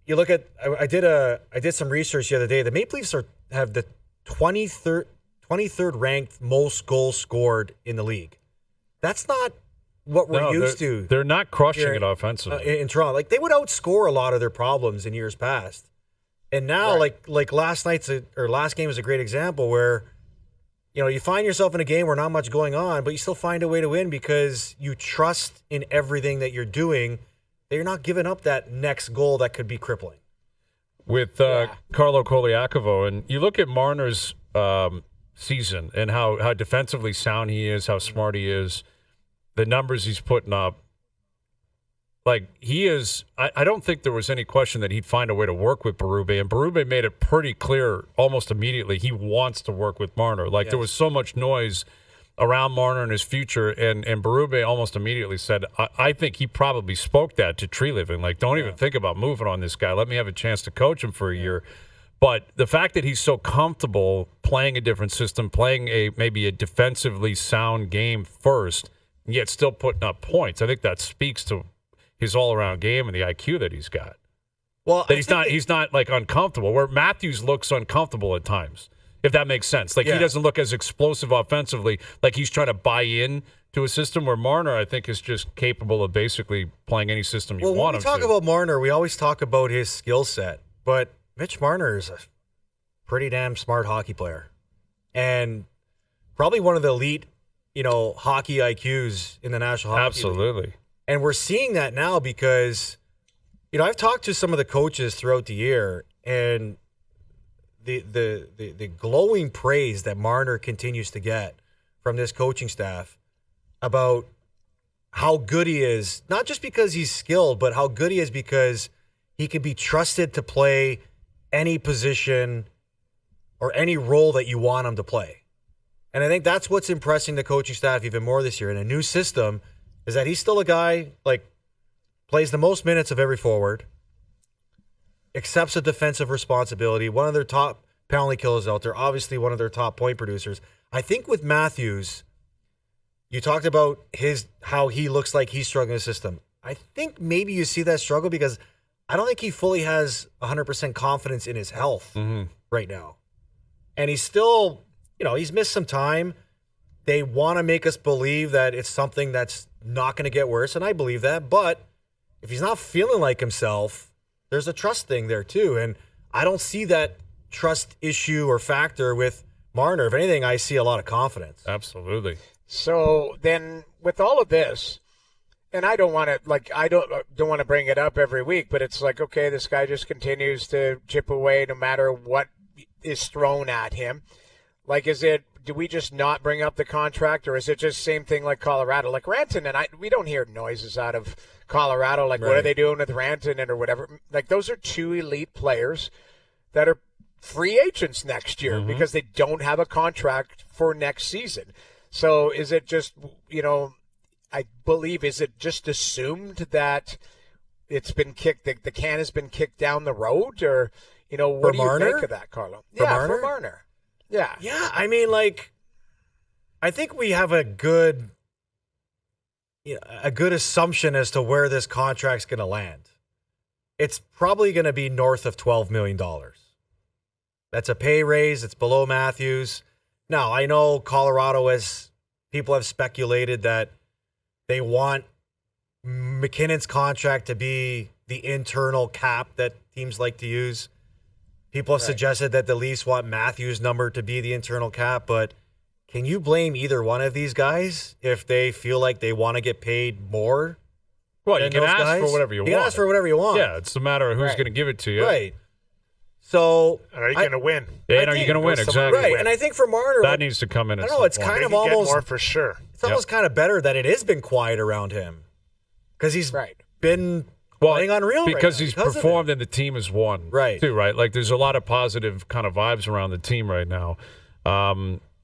you look at I did some research the other day. The Maple Leafs have the 23rd ranked most goals scored in the league. That's not what we're used to. They're not crushing it offensively in Toronto. Like they would outscore a lot of their problems in years past, and now like last game is a great example where you find yourself in a game where not much going on, but you still find a way to win because you trust in everything that you're doing. That you're not giving up that next goal that could be crippling. With Carlo Koliakovo, and you look at Marner's season and how defensively sound he is, how smart he is, the numbers he's putting up. Like he is, I don't think there was any question that he'd find a way to work with Berube, and Berube made it pretty clear almost immediately he wants to work with Marner. Like there was so much noise around Marner and his future, and Berube almost immediately said, I think he probably spoke that to Tree Living. Like, don't even think about moving on this guy. Let me have a chance to coach him for a year. But the fact that he's so comfortable playing a different system, playing maybe a defensively sound game first, and yet still putting up points, I think that speaks to his all-around game and the IQ that he's got. Well, that he's not like uncomfortable, where Matthews looks uncomfortable at times. If that makes sense. Like, he doesn't look as explosive offensively, like he's trying to buy in to a system where Marner, I think, is just capable of basically playing any system you want him to. When we talk about Marner, we always talk about his skill set, but Mitch Marner is a pretty damn smart hockey player and probably one of the elite, hockey IQs in the National Hockey League. Absolutely. And we're seeing that now because, I've talked to some of the coaches throughout the year, and the glowing praise that Marner continues to get from this coaching staff about how good he is, not just because he's skilled, but how good he is because he can be trusted to play any position or any role that you want him to play. And I think that's what's impressing the coaching staff even more this year in a new system is that he's still a guy, plays the most minutes of every forward, accepts a defensive responsibility, one of their top penalty killers out there, obviously one of their top point producers. I think with Matthews, you talked about how he looks like he's struggling in the system. I think maybe you see that struggle because I don't think he fully has 100% confidence in his health right now. And he's still, he's missed some time. They want to make us believe that it's something that's not going to get worse, and I believe that. But if he's not feeling like himself, there's a trust thing there too. And I don't see that trust issue or factor with Marner. If anything, I see a lot of confidence. Absolutely. So then with all of this, and I don't want to I don't want to bring it up every week, but it's like, okay, this guy just continues to chip away no matter what is thrown at him. Like, do we just not bring up the contract, or is it just same thing like Colorado? Like Rantanen, and we don't hear noises out of Colorado, like what are they doing with Rantanen or whatever. Like, those are two elite players that are free agents next year because they don't have a contract for next season. So is it just, I believe, is it just assumed that it's been kicked, the can has been kicked down the road, or, what do you make of that, Carlo? For Marner. Yeah. Yeah, I mean, I think we have a good assumption as to where this contract's going to land. It's probably going to be north of $12 million. That's a pay raise. It's below Matthews. Now, I know Colorado people have speculated that they want McKinnon's contract to be the internal cap that teams like to use. People have suggested that the Leafs want Matthews' number to be the internal cap, but can you blame either one of these guys if they feel like they want to get paid more? Well, you can ask for whatever you want. You can ask for whatever you want. Yeah, it's a matter of who's going to give it to you. Right. So are you going to win? Yeah, are you going to win? Exactly. Right, and I think for Marner, that needs to come in. I don't know. It's kind of almost more for sure. It's almost kind of better that it has been quiet around him because he's been playing unreal. Because he's performed and the team has won. Right. Too, right. Like there's a lot of positive kind of vibes around the team right now.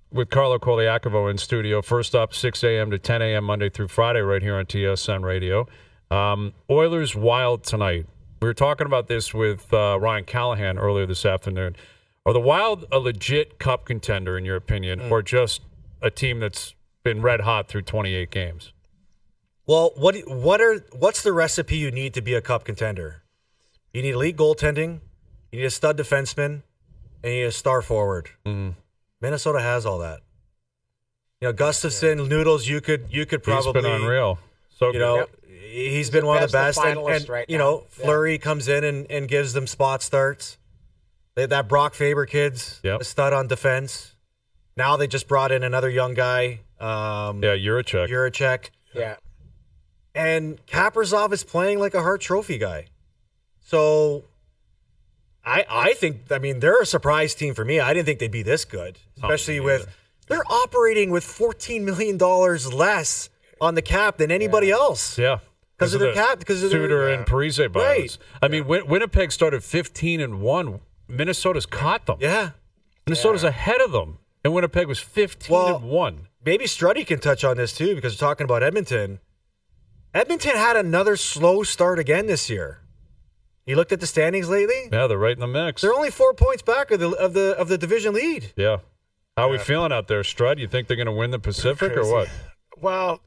With Carlo Koliakovo in studio. First up, 6 a.m. to 10 a.m. Monday through Friday right here on TSN Radio. Oilers Wild tonight. We were talking about this with Ryan Callahan earlier this afternoon. Are the Wild a legit cup contender, in your opinion, or just a team that's been red hot through 28 games? Well, what's the recipe you need to be a cup contender? You need elite goaltending. You need a stud defenseman, and you need a star forward. Minnesota has all that. Gustafsson, Noodles. You could probably. He's been unreal. So he's been one of the best. And right now. Fleury comes in and gives them spot starts. That Brock Faber kid's a stud on defense. Now they just brought in another young guy. Juracek. Yeah. And Kaprizov is playing like a Hart Trophy guy. So I think, they're a surprise team for me. I didn't think they'd be this good, especially they're operating with $14 million less on the cap than anybody else. Yeah. Because of their cap. Because of Suter and Parise violence. Right. Winnipeg started 15-1. Minnesota's caught them. Yeah. Minnesota's ahead of them. And Winnipeg was 15-1. Maybe Struddy can touch on this too, because we're talking about Edmonton. Edmonton had another slow start again this year. You looked at the standings lately? Yeah, they're right in the mix. They're only 4 points back of the division lead. Yeah. How are we feeling out there, Strud? You think they're going to win the Pacific or what? Well,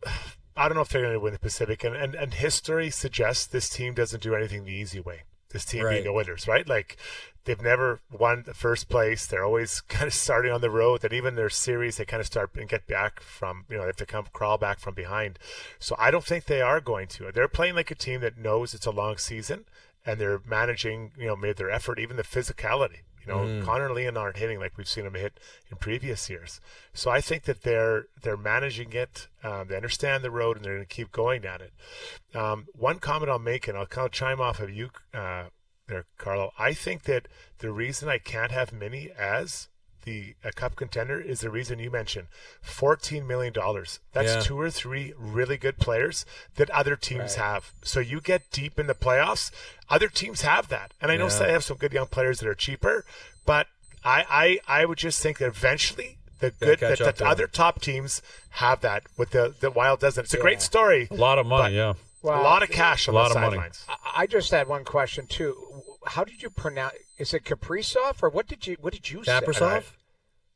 I don't know if they're going to win the Pacific, and history suggests this team doesn't do anything the easy way. This team being the winners, right? Like, they've never won the first place. They're always kind of starting on the road. And even their series, they kind of start and get back from, they have to crawl back from behind. So I don't think they are going to. They're playing like a team that knows it's a long season, and they're managing, made their effort, even the physicality. Connor and Leon aren't hitting like we've seen them hit in previous years. So I think that they're managing it. They understand the road, and they're going to keep going at it. One comment I'll make, and I'll kind of chime off of you there, Carlo. I think that the reason I can't have Minnie as a cup contender is the reason you mentioned. $14 million. That's 2 or 3 really good players that other teams have. So you get deep in the playoffs, other teams have that. And I know they have some good young players that are cheaper, but I would just think that eventually the other top teams have that. With the Wild doesn't. It's a great story. A lot of money, Well, a lot of cash on the sidelines. I just had one question too. How did you pronounce? Is it Kaprizov or what did you say? Kaprizov?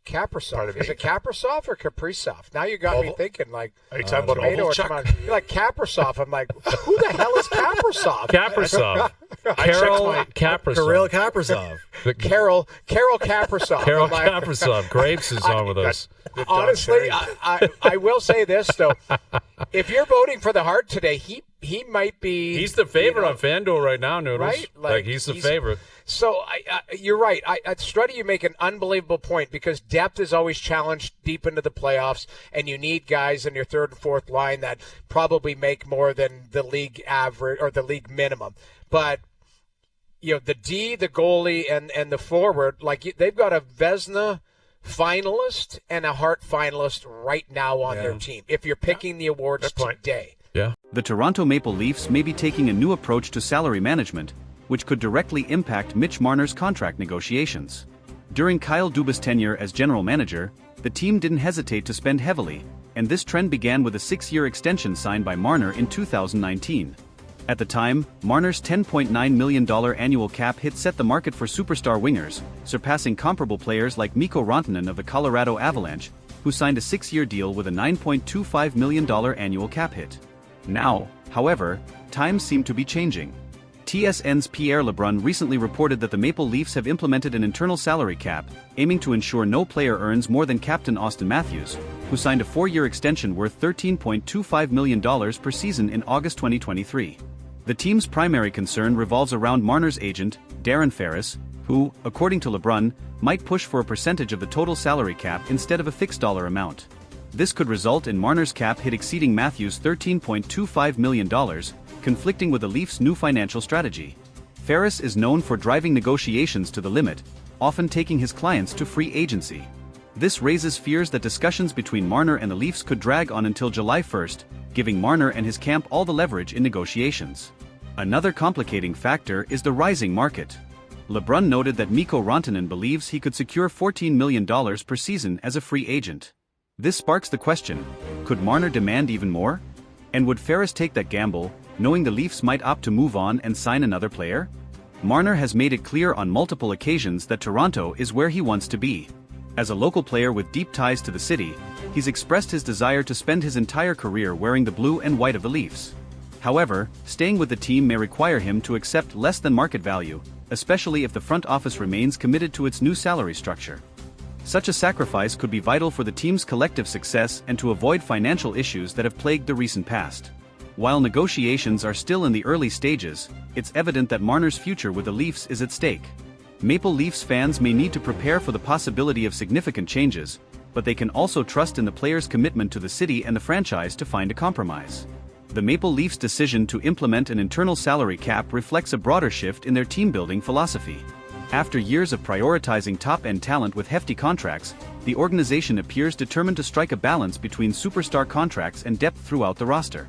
Kaprizov. Is it Kaprizov or Kaprizov? Now you got me thinking like. Are you talking about tomato or tomato? You're like Kaprizov. I'm like, who the hell is Kaprizov? Kaprizov. Kirill Kaprizov. Carol Kaprizov. Carol Kaprizov. Grapes is on with us. Honestly, I will say this though: if you're voting for the Hart today, he might be. He's the favorite on FanDuel right now, Noodles. Right? Like he's the favorite. So you're right. Struddy, you make an unbelievable point because depth is always challenged deep into the playoffs, and you need guys in your third and fourth line that probably make more than the league average or the league minimum. But the D, the goalie, and the forward, like they've got a Vezina finalist and a Hart finalist right now on their team. If you're picking the awards today. Yeah. The Toronto Maple Leafs may be taking a new approach to salary management, which could directly impact Mitch Marner's contract negotiations. During Kyle Dubas' tenure as general manager, the team didn't hesitate to spend heavily, and this trend began with a 6-year extension signed by Marner in 2019. At the time, Marner's $10.9 million annual cap hit set the market for superstar wingers, surpassing comparable players like Mikko Rantanen of the Colorado Avalanche, who signed a 6-year deal with a $9.25 million annual cap hit. Now, however, times seem to be changing. TSN's Pierre Lebrun recently reported that the Maple Leafs have implemented an internal salary cap, aiming to ensure no player earns more than captain Austin Matthews, who signed a 4-year extension worth $13.25 million per season in August 2023. The team's primary concern revolves around Marner's agent, Darren Ferris, who, according to Lebrun, might push for a percentage of the total salary cap instead of a fixed dollar amount. This could result in Marner's cap hit exceeding Matthews' $13.25 million, conflicting with the Leafs' new financial strategy. Ferris is known for driving negotiations to the limit, often taking his clients to free agency. This raises fears that discussions between Marner and the Leafs could drag on until July 1st, giving Marner and his camp all the leverage in negotiations. Another complicating factor is the rising market. Lebrun noted that Mikko Rantanen believes he could secure $14 million per season as a free agent. This sparks the question, could Marner demand even more? And would Ferris take that gamble, knowing the Leafs might opt to move on and sign another player? Marner has made it clear on multiple occasions that Toronto is where he wants to be. As a local player with deep ties to the city, he's expressed his desire to spend his entire career wearing the blue and white of the Leafs. However, staying with the team may require him to accept less than market value, especially if the front office remains committed to its new salary structure. Such a sacrifice could be vital for the team's collective success and to avoid financial issues that have plagued the recent past. While negotiations are still in the early stages, it's evident that Marner's future with the Leafs is at stake. Maple Leafs fans may need to prepare for the possibility of significant changes, but they can also trust in the player's commitment to the city and the franchise to find a compromise. The Maple Leafs' decision to implement an internal salary cap reflects a broader shift in their team-building philosophy. After years of prioritizing top-end talent with hefty contracts, the organization appears determined to strike a balance between superstar contracts and depth throughout the roster.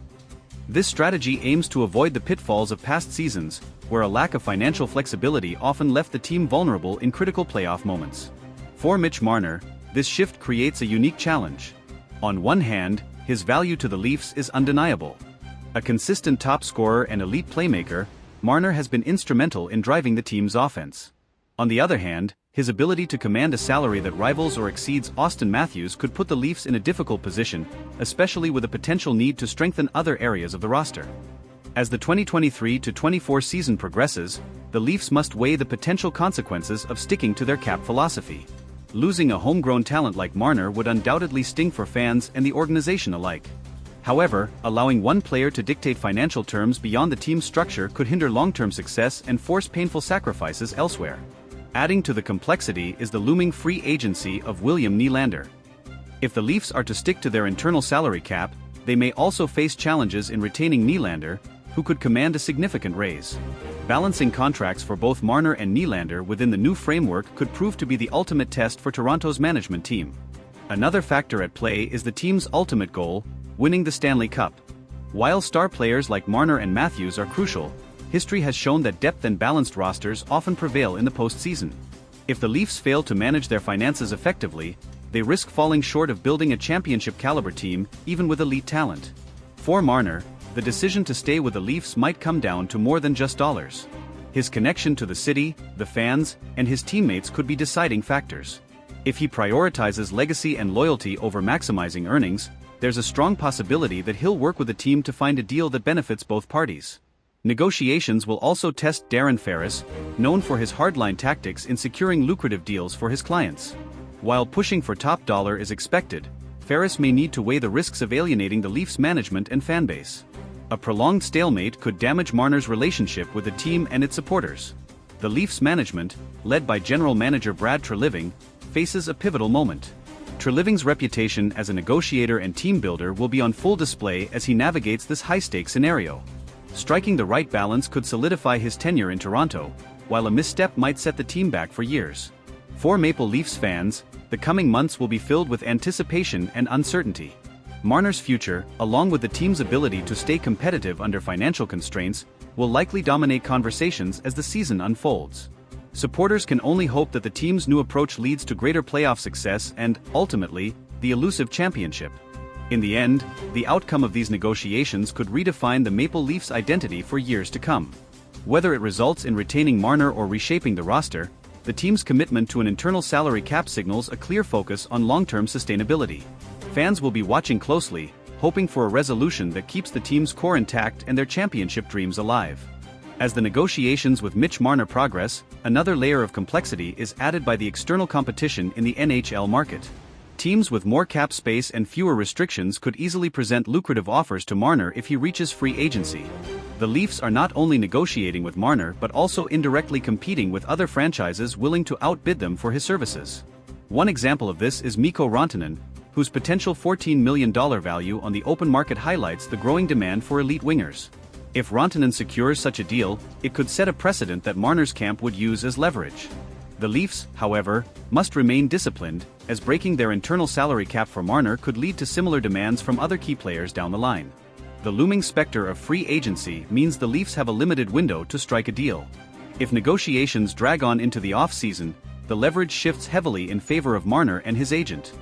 This strategy aims to avoid the pitfalls of past seasons, where a lack of financial flexibility often left the team vulnerable in critical playoff moments. For Mitch Marner, this shift creates a unique challenge. On one hand, his value to the Leafs is undeniable. A consistent top scorer and elite playmaker, Marner has been instrumental in driving the team's offense. On the other hand, his ability to command a salary that rivals or exceeds Austin Matthews could put the Leafs in a difficult position, especially with a potential need to strengthen other areas of the roster. As the 2023-24 season progresses, the Leafs must weigh the potential consequences of sticking to their cap philosophy. Losing a homegrown talent like Marner would undoubtedly sting for fans and the organization alike. However, allowing one player to dictate financial terms beyond the team's structure could hinder long-term success and force painful sacrifices elsewhere. Adding to the complexity is the looming free agency of William Nylander. If the Leafs are to stick to their internal salary cap, they may also face challenges in retaining Nylander, who could command a significant raise. Balancing contracts for both Marner and Nylander within the new framework could prove to be the ultimate test for Toronto's management team. Another factor at play is the team's ultimate goal, winning the Stanley Cup. While star players like Marner and Matthews are crucial, history has shown that depth and balanced rosters often prevail in the postseason. If the Leafs fail to manage their finances effectively, they risk falling short of building a championship-caliber team, even with elite talent. For Marner, the decision to stay with the Leafs might come down to more than just dollars. His connection to the city, the fans, and his teammates could be deciding factors. If he prioritizes legacy and loyalty over maximizing earnings, there's a strong possibility that he'll work with the team to find a deal that benefits both parties. Negotiations will also test Darren Ferris, known for his hardline tactics in securing lucrative deals for his clients. While pushing for top dollar is expected, Ferris may need to weigh the risks of alienating the Leafs management and fanbase. A prolonged stalemate could damage Marner's relationship with the team and its supporters. The Leafs management, led by general manager Brad Treliving, faces a pivotal moment. Treliving's reputation as a negotiator and team builder will be on full display as he navigates this high-stakes scenario. Striking the right balance could solidify his tenure in Toronto, while a misstep might set the team back for years. For Maple Leafs fans, the coming months will be filled with anticipation and uncertainty. Marner's future, along with the team's ability to stay competitive under financial constraints, will likely dominate conversations as the season unfolds. Supporters can only hope that the team's new approach leads to greater playoff success and, ultimately, the elusive championship. In the end, the outcome of these negotiations could redefine the Maple Leafs' identity for years to come. Whether it results in retaining Marner or reshaping the roster, the team's commitment to an internal salary cap signals a clear focus on long-term sustainability. Fans will be watching closely, hoping for a resolution that keeps the team's core intact and their championship dreams alive. As the negotiations with Mitch Marner progress, another layer of complexity is added by the external competition in the NHL market. Teams with more cap space and fewer restrictions could easily present lucrative offers to Marner if he reaches free agency. The Leafs are not only negotiating with Marner but also indirectly competing with other franchises willing to outbid them for his services. One example of this is Mikko Rantanen, whose potential $14 million value on the open market highlights the growing demand for elite wingers. If Rantanen secures such a deal, it could set a precedent that Marner's camp would use as leverage. The Leafs, however, must remain disciplined, as breaking their internal salary cap for Marner could lead to similar demands from other key players down the line. The looming specter of free agency means the Leafs have a limited window to strike a deal. If negotiations drag on into the off-season, the leverage shifts heavily in favor of Marner and his agent.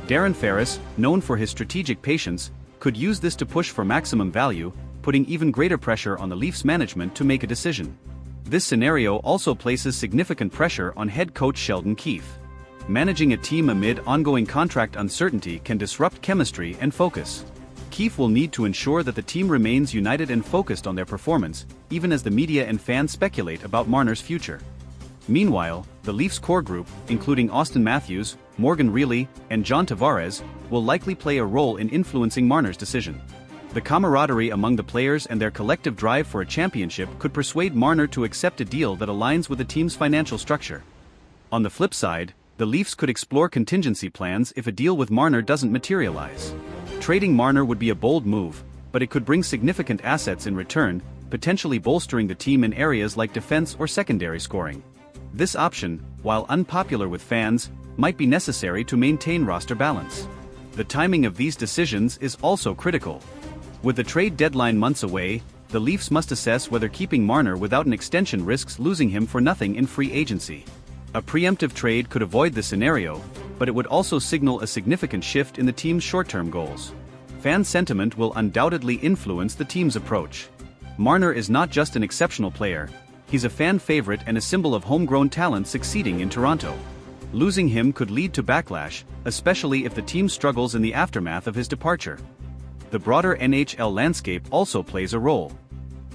Darren Ferris, known for his strategic patience, could use this to push for maximum value, putting even greater pressure on the Leafs management to make a decision. This scenario also places significant pressure on head coach Sheldon Keefe. Managing a team amid ongoing contract uncertainty can disrupt chemistry and focus. Keefe will need to ensure that the team remains united and focused on their performance, even as the media and fans speculate about Marner's future. Meanwhile, the Leafs core group, including Austin Matthews, Morgan Rielly, and John Tavares, will likely play a role in influencing Marner's decision. The camaraderie among the players and their collective drive for a championship could persuade Marner to accept a deal that aligns with the team's financial structure. On the flip side, the Leafs could explore contingency plans if a deal with Marner doesn't materialize. Trading Marner would be a bold move, but it could bring significant assets in return, potentially bolstering the team in areas like defense or secondary scoring. This option, while unpopular with fans, might be necessary to maintain roster balance. The timing of these decisions is also critical. With the trade deadline months away, the Leafs must assess whether keeping Marner without an extension risks losing him for nothing in free agency. A preemptive trade could avoid this scenario, but it would also signal a significant shift in the team's short-term goals. Fan sentiment will undoubtedly influence the team's approach. Marner is not just an exceptional player, he's a fan favorite and a symbol of homegrown talent succeeding in Toronto. Losing him could lead to backlash, especially if the team struggles in the aftermath of his departure. The broader NHL landscape also plays a role.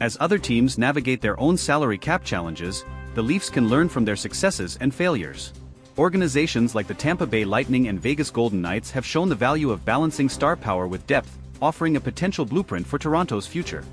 As other teams navigate their own salary cap challenges, the Leafs can learn from their successes and failures. Organizations like the Tampa Bay Lightning and Vegas Golden Knights have shown the value of balancing star power with depth, offering a potential blueprint for Toronto's future.